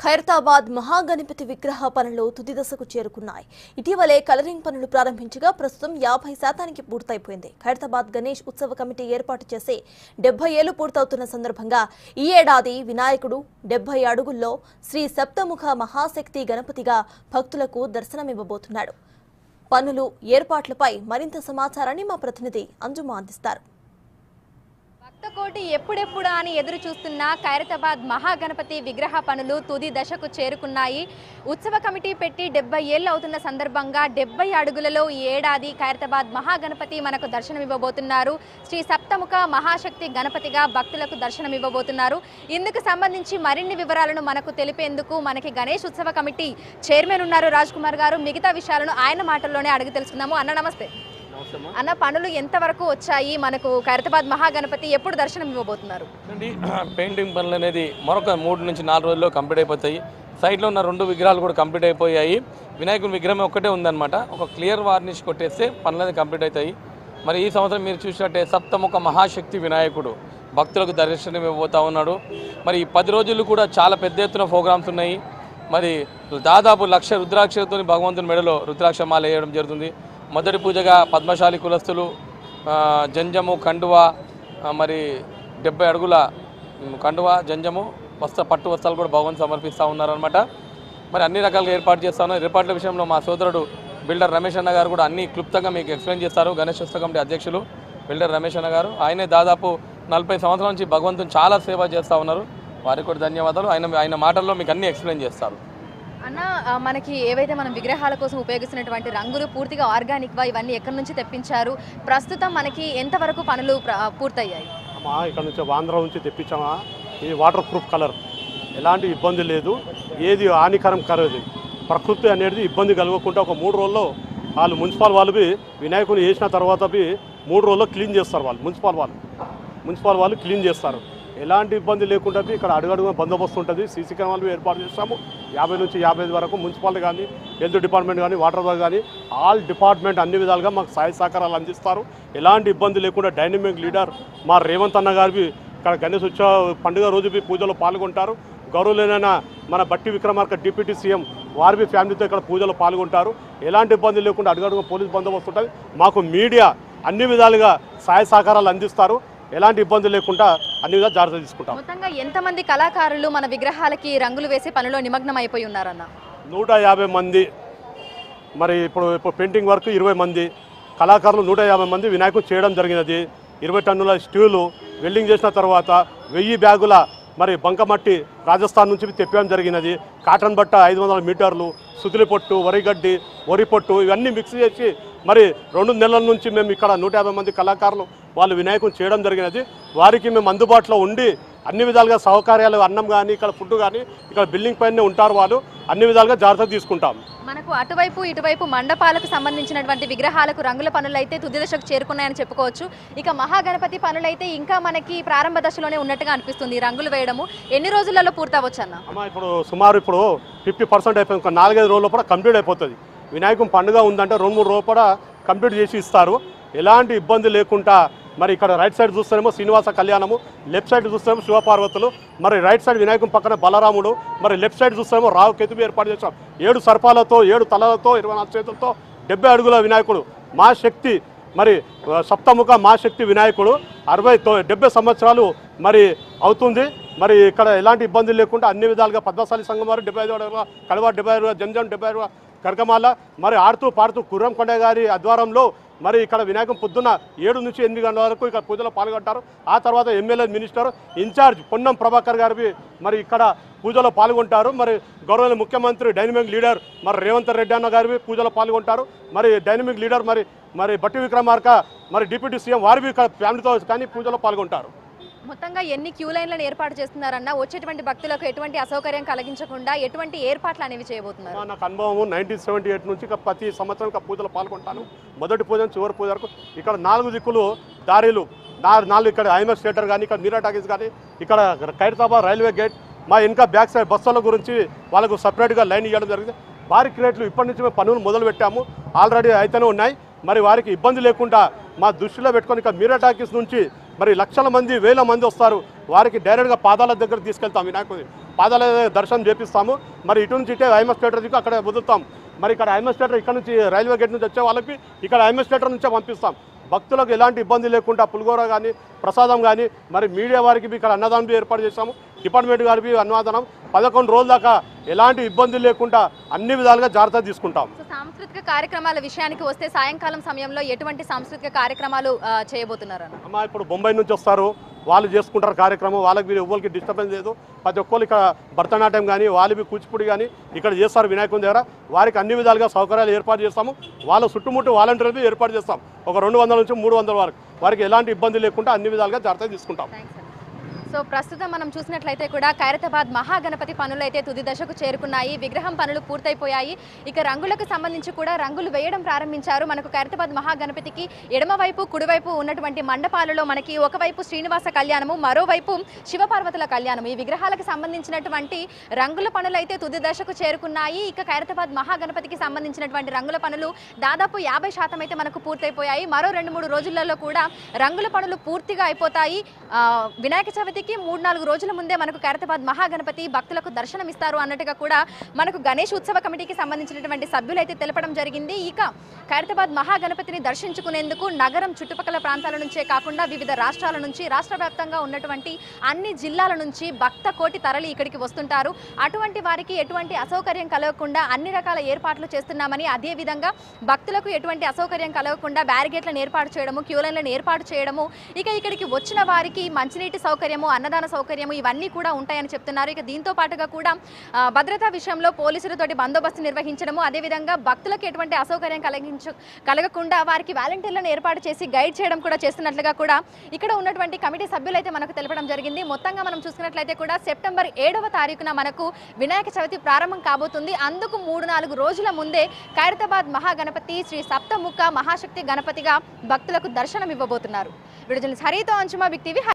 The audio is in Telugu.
ఖైరతాబాద్ మహాగణపతి విగ్రహ పనులు తుది దశకు చేరుకున్నాయి. ఇటీవలే కలరింగ్ పనులు ప్రారంభించగా ప్రస్తుతం 50% పూర్తయిపోయింది. ఖైరతాబాద్ గణేష్ ఉత్సవ కమిటీ ఏర్పాటు చేసి 70 ఏళ్లు పూర్తవుతున్న సందర్భంగా ఈ ఏడాది వినాయకుడు 70 అడుగుల్లో శ్రీ సప్తముఖ మహాశక్తి గణపతిగా భక్తులకు దర్శనమివ్వబోతున్నాడు. పనులు ఏర్పాట్లపై మరింత సమాచారాన్ని మా ప్రతినిధి అంజుమ అందిస్తారు. భక్తకోటి ఎప్పుడెప్పుడు అని ఎదురు చూస్తున్న ఖైరతాబాద్ మహాగణపతి విగ్రహ పనులు తుది దశకు చేరుకున్నాయి. ఉత్సవ కమిటీ పెట్టి 70 ఏళ్ళు అవుతున్న సందర్భంగా 70 అడుగులలో ఈ ఏడాది ఖైరతాబాద్ మహాగణపతి మనకు దర్శనమివ్వబోతున్నారు. శ్రీ సప్తముఖ మహాశక్తి గణపతిగా భక్తులకు దర్శనమివ్వబోతున్నారు. ఇందుకు సంబంధించి మరిన్ని వివరాలను మనకు తెలిపేందుకు మనకి గణేష్ ఉత్సవ కమిటీ చైర్మన్ ఉన్నారు రాజ్ కుమార్ గారు. మిగతా విషయాలను ఆయన మాటల్లోనే అడిగి తెలుసుకుందాము. అన్న నమస్తే. అన్న, పనులు ఎంతవరకు వచ్చాయి? మనకు ఖైరతాబాద్ మహాగణపతి ఎప్పుడు దర్శనం ఇవ్వబోతున్నారు? పెయింటింగ్ పనులు అనేది మరొక 3 నుంచి 4 రోజుల్లో కంప్లీట్ అయిపోతాయి. సైడ్లో ఉన్న 2 విగ్రహాలు కూడా కంప్లీట్ అయిపోయాయి. వినాయకుని విగ్రహం ఒక్కటే ఉందన్నమాట. ఒక క్లియర్ వార్నిష్ కొట్టేస్తే పనులు అనేది కంప్లీట్ అవుతాయి. మరి ఈ సంవత్సరం మీరు చూసినట్టే సప్తముఖ మహాశక్తి వినాయకుడు భక్తులకు దర్శనం ఇవ్వబోతా ఉన్నాడు. మరి ఈ 10 రోజులు కూడా చాలా పెద్ద ఎత్తున ప్రోగ్రామ్స్ ఉన్నాయి. మరి దాదాపు 1,00,000 రుద్రాక్షలతో భగవంతుని మెడలో రుద్రాక్ష మాల వేయడం జరుగుతుంది. మొదటి పూజగా పద్మశాలి కులస్తులు జంజము కండువా, మరి 70 అడుగుల కండువా జంజము పట్టు వస్త్రాలు కూడా భగవంతు సమర్పిస్తూ ఉన్నారనమాట. మరి అన్ని రకాలుగా ఏర్పాటు చేస్తా ఉన్నారు. ఏర్పాట్ల విషయంలో మా సోదరుడు బిల్డర్ రమేష్ అన్న గారు కూడా అన్ని క్లుప్తంగా మీకు ఎక్స్ప్లెయిన్ చేస్తారు. గణేష్ ఉత్సవ కమిటీ అధ్యక్షులు బిల్డర్ రమేష్ అన్న గారు, ఆయనే దాదాపు 40 సంవత్సరాల నుంచి భగవంతుని చాలా సేవ చేస్తూ ఉన్నారు. వారికి కూడా ధన్యవాదాలు. ఆయన మాటల్లో మీకు అన్ని ఎక్స్ప్లెయిన్ చేస్తారు. అన్న, మనకి ఏవైతే మనం విగ్రహాల కోసం ఉపయోగిస్తున్నటువంటి రంగులు పూర్తిగా ఆర్గానిక్వా, ఇవన్నీ ఎక్కడి నుంచి తెప్పించారు? ప్రస్తుతం మనకి ఎంతవరకు పనులు పూర్తయ్యాయి? ఇక్కడ నుంచి ఆంధ్ర నుంచి తెప్పించామా. ఇది వాటర్ ప్రూఫ్ కలర్, ఎలాంటి ఇబ్బంది లేదు. ఏది హానికరం కలదు. ప్రకృతి అనేది ఇబ్బంది కలగకుండా ఒక 3 రోజుల్లో వాళ్ళు మున్సిపల్ వాళ్ళు వినాయకుని వేసిన తర్వాత 3 రోజుల్లో క్లీన్ చేస్తారు. వాళ్ళు మున్సిపల్ వాళ్ళు క్లీన్ చేస్తారు. ఎలాంటి ఇబ్బంది లేకుండా ఇక్కడ అడుగడుగున బందోబస్తు ఉంటుంది. సీసీ కెమెరాలు ఏర్పాటు చేస్తాము. 50 నుంచి 55 వరకు మున్సిపాలిటీ కానీ, హెల్త్ డిపార్ట్మెంట్ కానీ, వాటర్ కానీ ఆల్ డిపార్ట్మెంట్ అన్ని విధాలుగా మాకు సహాయ సహకారాలు అందిస్తారు. ఎలాంటి ఇబ్బంది లేకుండా డైనమిక్ లీడర్ మా రేవంత్ అన్న గారు ఇక్కడ గణేష్ ఉత్సవ పండుగ రోజు పూజలో పాల్గొంటారు. గౌరవులైన మన బట్టి విక్రమార్క డిప్యూటీ సీఎం వారి ఫ్యామిలీతో ఇక్కడ పూజలో పాల్గొంటారు. ఎలాంటి ఇబ్బంది లేకుండా అడుగడుగు పోలీస్ బందోబస్తు ఉంటుంది. మాకు మీడియా అన్ని విధాలుగా సహాయ సహకారాలు అందిస్తారు. ఎలాంటి ఇబ్బంది లేకుండా అన్ని విధాలు జాగ్రత్తలు తీసుకుంటాం. మొత్తంగా ఎంతమంది కళాకారులు మన విగ్రహాలకి రంగులు వేసి పనిలో నిమగ్నం అయిపోయి ఉన్నారన్న? 150 మంది. మరి ఇప్పుడు పెయింటింగ్ వర్క్ 20 మంది కళాకారులు, 150 మంది వినాయకుడు చేయడం జరిగినది. 20 టన్నుల స్టీలు వెల్డింగ్ చేసిన తర్వాత 1000 బ్యాగుల మరి బంకమట్టి రాజస్థాన్ నుంచి తెప్పడం జరిగినది. కాటన్ బట్ట 500 మీటర్లు, సుతిలి పొట్టు, వరిగడ్డి, వరి పొట్టు ఇవన్నీ మిక్స్ చేసి మరి 2 నెలల నుంచి మేము ఇక్కడ 150 మంది కళాకారులు వాళ్ళు వినాయకుని చేయడం జరిగినది. వారికి మేము అందుబాటులో ఉండి అన్ని విధాలుగా సౌకర్యాలు, అన్నం కానీ, ఇక్కడ ఫుడ్ కానీ, ఇక్కడ బిల్డింగ్ పైనే ఉంటారు. వాళ్ళు అన్ని విధాలుగా జాగ్రత్త తీసుకుంటాం. మనకు అటువైపు ఇటువైపు మండపాలకు సంబంధించినటువంటి విగ్రహాలకు రంగుల పనులు అయితే తుది దశకు చేరుకున్నాయని చెప్పుకోవచ్చు. ఇక మహాగణపతి పనులైతే ఇంకా మనకి ప్రారంభ దశలోనే ఉన్నట్టుగా అనిపిస్తుంది. రంగులు వేయడము ఎన్ని రోజులలో పూర్తవచ్చు అన్న? ఇప్పుడు సుమారు 50% అయిపోయింది. ఒక 4-5 రోజుల కూడా కంప్లీట్ అయిపోతుంది. వినాయకుని పండుగ ఉందంటే 2-3 రోజులు కూడా కంప్లీట్ చేసి ఇస్తారు. ఎలాంటి ఇబ్బంది లేకుండా మరి ఇక్కడ రైట్ సైడ్ చూస్తేనేమో శ్రీనివాస కళ్యాణము, లెఫ్ట్ సైడ్ చూస్తేనేమో శివపార్వతులు, మరి రైట్ సైడ్ వినాయకుని పక్కన బలరాముడు, మరి లెఫ్ట్ సైడ్ చూస్తేనేమో రావు కేతువు ఏర్పాటు చేస్తాం. 7 సర్పాలతో, 7 తలలతో, 24 చేతులతో 70 అడుగుల వినాయకుడు మా శక్తి, మరి సప్తముఖ మా శక్తి వినాయకుడు 70 సంవత్సరాలు మరి అవుతుంది. మరి ఇక్కడ ఎలాంటి ఇబ్బంది లేకుండా అన్ని విధాలుగా పద్మశాలి సంఘం వారు 75 అడుగుల కడవ, 70 అడుగుల జంజం, 70 అడుగుల కరకమాల, మరి ఆడుతూ పాడుతూ కుర్రంకొండ గారి ఆధ్వర్యంలో మరి ఇక్కడ వినాయకుని పొద్దున్న 7 నుంచి 8 గంటల వరకు ఇక్కడ పూజలో పాల్గొంటారు. ఆ తర్వాత MLA, minister, in charge Ponnam Prabhakar గారు మరి ఇక్కడ పూజలో పాల్గొంటారు. మరి గౌరవ ముఖ్యమంత్రి డైనమిక్ లీడర్ మరి రేవంత్ రెడ్డి అన్న గారు పూజలో పాల్గొంటారు. మరి డైనమిక్ లీడర్ మరి బట్టి విక్రమార్క మరి డిప్యూటీ సీఎం వారు ఇక్కడ ఫ్యామిలీతో కానీ పూజలో పాల్గొంటారు. మొత్తంగా ఎన్ని క్యూ లైన్లను ఏర్పాటు చేస్తున్నారన్న? వచ్చేటువంటి భక్తులకు ఎటువంటి అసౌకర్యం కలిగించకుండా ఎటువంటి ఏర్పాట్లు అనేవి చేయబోతున్నారు? నాకు అనుభవం 1978 నుంచి ప్రతి సంవత్సరం పూజలో పాల్గొంటాను. మొదటి పూజ చివరి పూజ వరకు ఇక్కడ 4 దిక్కులు దారిలు 4 ఇక్కడ ఐఎంఎస్ థియేటర్ కానీ, ఇక్కడ మీరా టాకీస్ కానీ, ఇక్కడ ఖైరతాబాద్ రైల్వే గేట్, మా ఇంకా బ్యాక్ సైడ్ బస్సుల గురించి వాళ్ళకు సపరేట్గా లైన్ ఇవ్వడం జరిగింది. భారీ క్రియేట్లు ఇప్పటి నుంచి మేము పనులు మొదలు పెట్టాము. ఆల్రెడీ అయితేనే ఉన్నాయి. మరి వారికి ఇబ్బంది లేకుండా మా దృష్టిలో పెట్టుకొని ఇక్కడ మీరా టాకీస్ నుంచి మరి లక్షల మంది, వేల మంది వస్తారు. వారికి డైరెక్ట్గా పాదాల దగ్గర తీసుకెళ్తాం వినాయకుడి. పాదాల దర్శనం చేపిస్తాము. మరి ఇటు నుంచి ఇటే ఐఎంఎస్ థియేటర్కి అక్కడ వదులుతాం. మరి ఇక్కడ ఐఎంఎస్ థియేటర్ ఇక్కడ నుంచి రైల్వే గేట్ నుంచి వచ్చే వాళ్ళకి ఇక్కడ ఐఎంఎస్ థియేటర్ నుంచే పంపిస్తాం. భక్తులకు ఎలాంటి ఇబ్బంది లేకుండా పులిగోర కానీ ప్రసాదం కానీ మరి మీడియా వారికి ఇక్కడ అన్నదానం ఏర్పాటు చేస్తాము. డిపార్ట్మెంట్ గారికి అన్నదానం 11 రోజుల దాకా ఎలాంటి ఇబ్బంది లేకుండా అన్ని విధాలుగా జాగ్రత్త తీసుకుంటాం. సాంస్కృతిక కార్యక్రమాల విషయానికి వస్తే సాయంకాలం సమయంలో ఎటువంటి సాంస్కృతిక కార్యక్రమాలు చేయబోతున్నారు అమ్మా? ఇప్పుడు బొంబాయి నుంచి వస్తారు, వాళ్ళు చేసుకుంటారు కార్యక్రమం. వాళ్ళకి ఎవరికి డిస్టర్బెన్స్ లేదు. ప్రతి ఒక్కరు ఇక్కడ భరతనాట్యం కానీ వాళ్ళవి కూచిపూడి కానీ ఇక్కడ చేస్తారు వినాయకుని దగ్గర. వారికి అన్ని విధాలుగా సౌకర్యాలు ఏర్పాటు చేస్తాము. వాళ్ళ చుట్టుముట్టు వాలంటీర్లు ఏర్పాటు చేస్తాం. ఒక 200 నుంచి 300 వరకు వారికి ఎలాంటి ఇబ్బంది లేకుండా అన్ని విధాలుగా జాగ్రత్త తీసుకుంటాం. సో ప్రస్తుతం మనం చూసినట్లయితే కూడా ఖైరతాబాద్ మహాగణపతి పనులు అయితే తుది దశకు చేరుకున్నాయి. విగ్రహం పనులు పూర్తయిపోయాయి. ఇక రంగులకు సంబంధించి కూడా రంగులు వేయడం ప్రారంభించారు. మనకు ఖైరతాబాద్ మహాగణపతికి ఎడమవైపు కుడివైపు ఉన్నటువంటి మండపాలలో మనకి ఒకవైపు శ్రీనివాస కళ్యాణము, మరోవైపు శివపార్వతుల కళ్యాణము. ఈ విగ్రహాలకు సంబంధించినటువంటి రంగుల పనులు అయితే తుది దశకు చేరుకున్నాయి. ఇక ఖైరతాబాద్ మహాగణపతికి సంబంధించినటువంటి రంగుల పనులు దాదాపు 50% అయితే మనకు పూర్తయిపోయాయి. మరో 2-3 రోజులలో కూడా రంగుల పనులు పూర్తిగా అయిపోతాయి. వినాయక చవితి 3-4 రోజుల ముందే మనకు ఖైరతాబాద్ మహాగణపతి భక్తులకు దర్శనమిస్తారు అన్నట్టుగా కూడా మనకు గణేష్ ఉత్సవ కమిటీకి సంబంధించినటువంటి సభ్యులు అయితే తెలపడం జరిగింది. ఇక ఖైరతాబాద్ మహాగణపతిని దర్శించుకునేందుకు నగరం చుట్టుపక్కల ప్రాంతాల నుంచే కాకుండా వివిధ రాష్ట్రాల నుంచి, రాష్ట్ర వ్యాప్తంగా ఉన్నటువంటి అన్ని జిల్లాల నుంచి భక్త కోటి తరలి ఇక్కడికి వస్తుంటారు. అటువంటి వారికి ఎటువంటి అసౌకర్యం కలగకుండా అన్ని రకాల ఏర్పాట్లు చేస్తున్నామని, అదేవిధంగా భక్తులకు ఎటువంటి అసౌకర్యం కలగకుండా బ్యారిగేట్లను ఏర్పాటు చేయడము, క్యూలైన్లను ఏర్పాటు చేయడము, ఇక ఇక్కడికి వచ్చిన వారికి మంచినీటి సౌకర్యము, అన్నదాన సౌకర్యము ఇవన్నీ కూడా ఉంటాయని చెప్తున్నారు. ఇక దీంతో పాటుగా కూడా భద్రతా విషయంలో పోలీసులతోటి బందోబస్తు నిర్వహించడము, అదేవిధంగా భక్తులకు ఎటువంటి అసౌకర్యం కలగకుండా వారికి వాలంటీర్లను ఏర్పాటు చేసి గైడ్ చేయడం కూడా చేస్తున్నట్లుగా కూడా ఇక్కడ ఉన్నటువంటి కమిటీ సభ్యులైతే మనకు తెలపడం జరిగింది. మొత్తంగా మనం చూసుకున్నట్లయితే కూడా సెప్టెంబర్ 7వ తారీఖున మనకు వినాయక చవితి ప్రారంభం కాబోతుంది. అందుకు 3-4 రోజుల ముందే ఖైరతాబాద్ మహాగణపతి శ్రీ సప్తముఖ మహాశక్తి గణపతిగా భక్తులకు దర్శనం ఇవ్వబోతున్నారు. విడుదల హరితో అంచుమా బిగ్ టీవీ.